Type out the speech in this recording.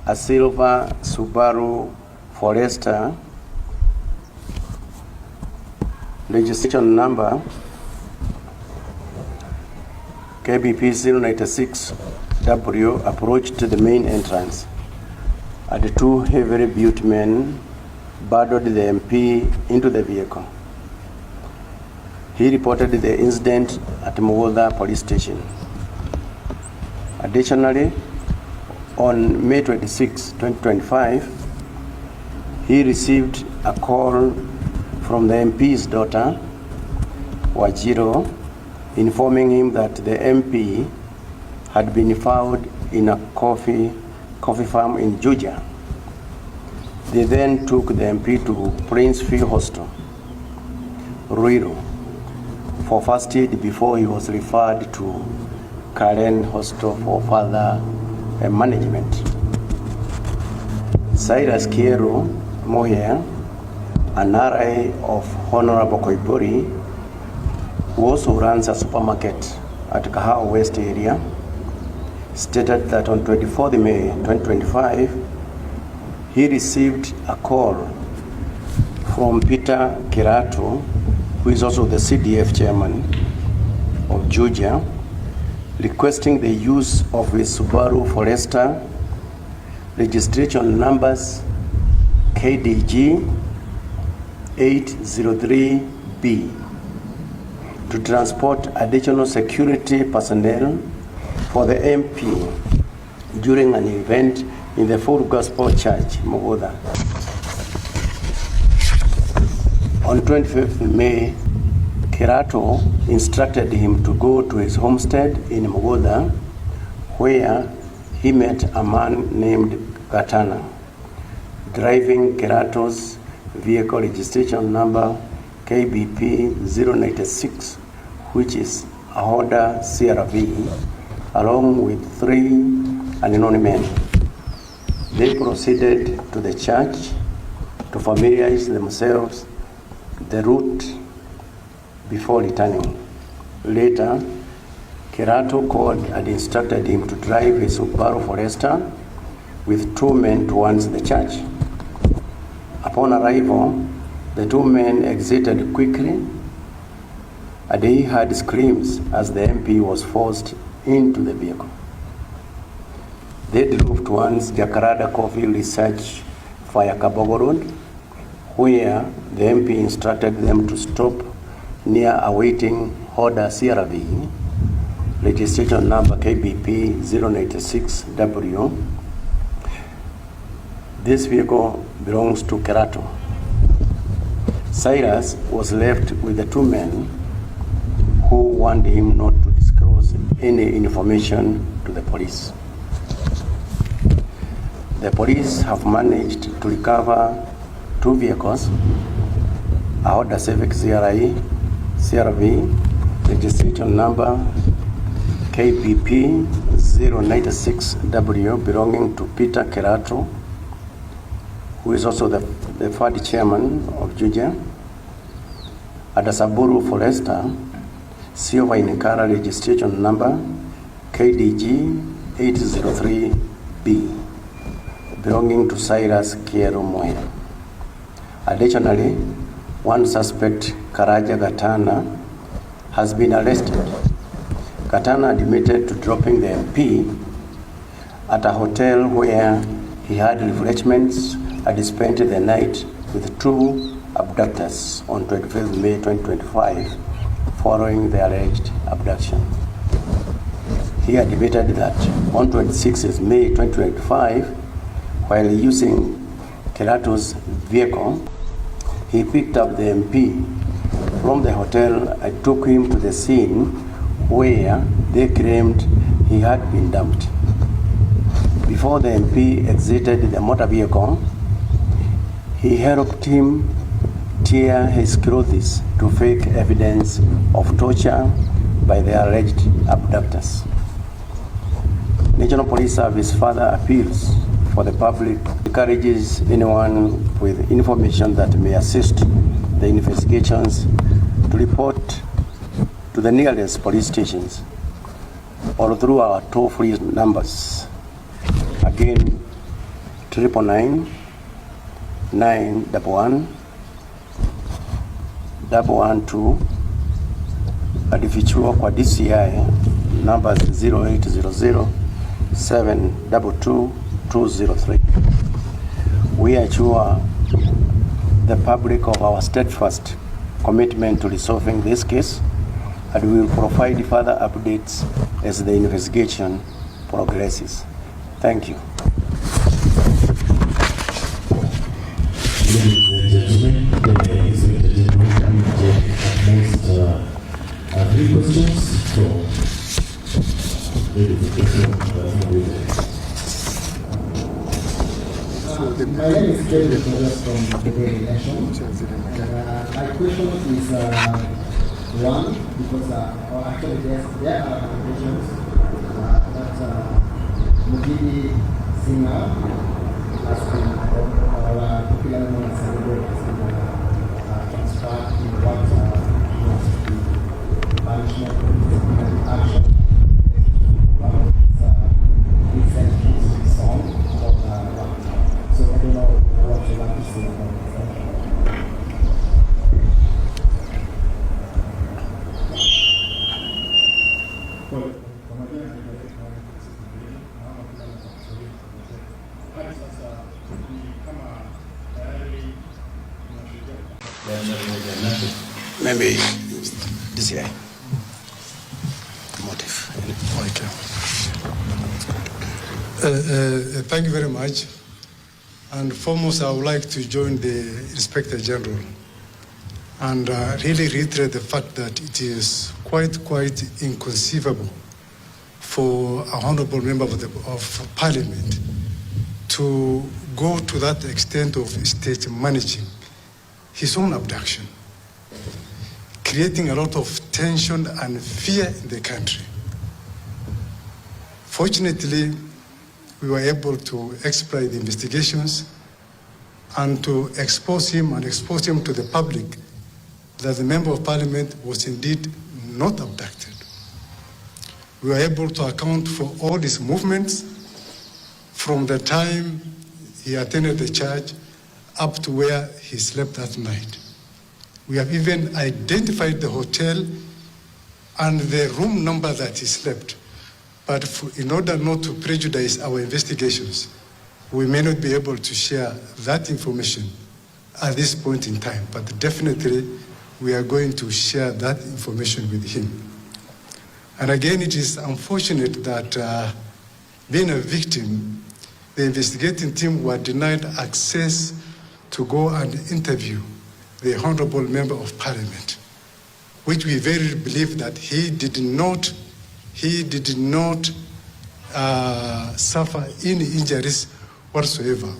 a silver Subaru Forester, registration number KBP 096W, approached the main entrance. And the two heavily built men burdened the MP into the vehicle. He reported the incident at Mugoda police station. Additionally, on May 26, 2025, he received a call from the MP's daughter, Wajiro, informing him that the MP had been found in a coffee farm in Juja. They then took the MP to Prince Field Hospital, Ruiru, for first aid before he was referred to Karen Hospital for further management. Cyrus Kiero Moher, an RI of Honorable Koimburi, who also runs a supermarket at Kahawa West area, stated that on 24 May 2025, he received a call from Peter Kirato, who is also the CDF chairman of Juja, requesting the use of his Subaru Forester registration numbers KDG 803B to transport additional security personnel for the MP during an event in the Full Gospel Church, Mugoda. On 25th May, Kirato instructed him to go to his homestead in Mugoda, where he met a man named Katana, driving Kirato's vehicle registration number KBP 096, which is a Honda CRV, along with 3 unknown men. They proceeded to the church to familiarize themselves the route before returning. Later, Kirato called and instructed him to drive his Subaru Forester with 2 men towards the church. Upon arrival, the 2 men exited quickly, and he heard screams as the MP was forced into the vehicle. They drove towards Jacaranda Coffee Research via Kabogo Road, where the MP instructed them to stop near a waiting Honda CRV, registration number KBP 096W. This vehicle belongs to Kirato. Cyrus was left with the 2 men who warned him not to disclose any information to the police. The police have managed to recover 2 vehicles, a Honda Civic CRV, registration number KBP 096W, belonging to Peter Kirato, who is also the FAKED chairman of Juja, and a Subaru Forester, silver in color, registration number KDG 803B, belonging to Cyrus Kiero Moya. Additionally, 1 suspect, Karaja Gatana, has been arrested. Gatana admitted to dropping the MP at a hotel where he had refreshments and spent the night with 2 abductors on 25th May 2025 following the alleged abduction. He admitted that on 26th May 2025, while using Kirato's vehicle, he picked up the MP from the hotel and took him to the scene where they claimed he had been dumped. Before the MP exited the motor vehicle, he helped him tear his clothes to fake evidence of torture by the alleged abductors. National Police Service further appeals for the public, encourages anyone with information that may assist the investigations to report to the nearest police stations or through our toll-free numbers. Again, 999 911 112 alifichua kwa DCI numbers 0800 722 203. We assure the public of our steadfast commitment to resolving this case, and we will provide further updates as the investigation progresses. Thank you. Ladies and gentlemen, the inspector general will take at most 3 questions from ladies and gentlemen. My name is Kevin from the Daily Nation. My question is one, because actually there are allegations that Mugidi Singer has been, popularly known as Celebrate, has been transferred in what was the banishment of disciplinary action. One of his recent song called so I don't know what you want to say about this. Maybe DCI motive. Okay. Thank you very much. And foremost, I would like to join the Inspector General and really reiterate the fact that it is quite inconceivable for a honorable member of Parliament to go to that extent of state managing his own abduction, creating a lot of tension and fear in the country. Fortunately, we were able to expedite the investigations and to expose him to the public that the Member of Parliament was indeed not abducted. We were able to account for all his movements from the time he attended the church up to where he slept that night. We have even identified the hotel and the room number that he slept. But in order not to prejudice our investigations, we may not be able to share that information at this point in time. But definitely, we are going to share that information with him. And again, it is unfortunate that being a victim, the investigating team were denied access to go and interview the Honorable Member of Parliament, which we very believe that he did not suffer any injuries whatsoever.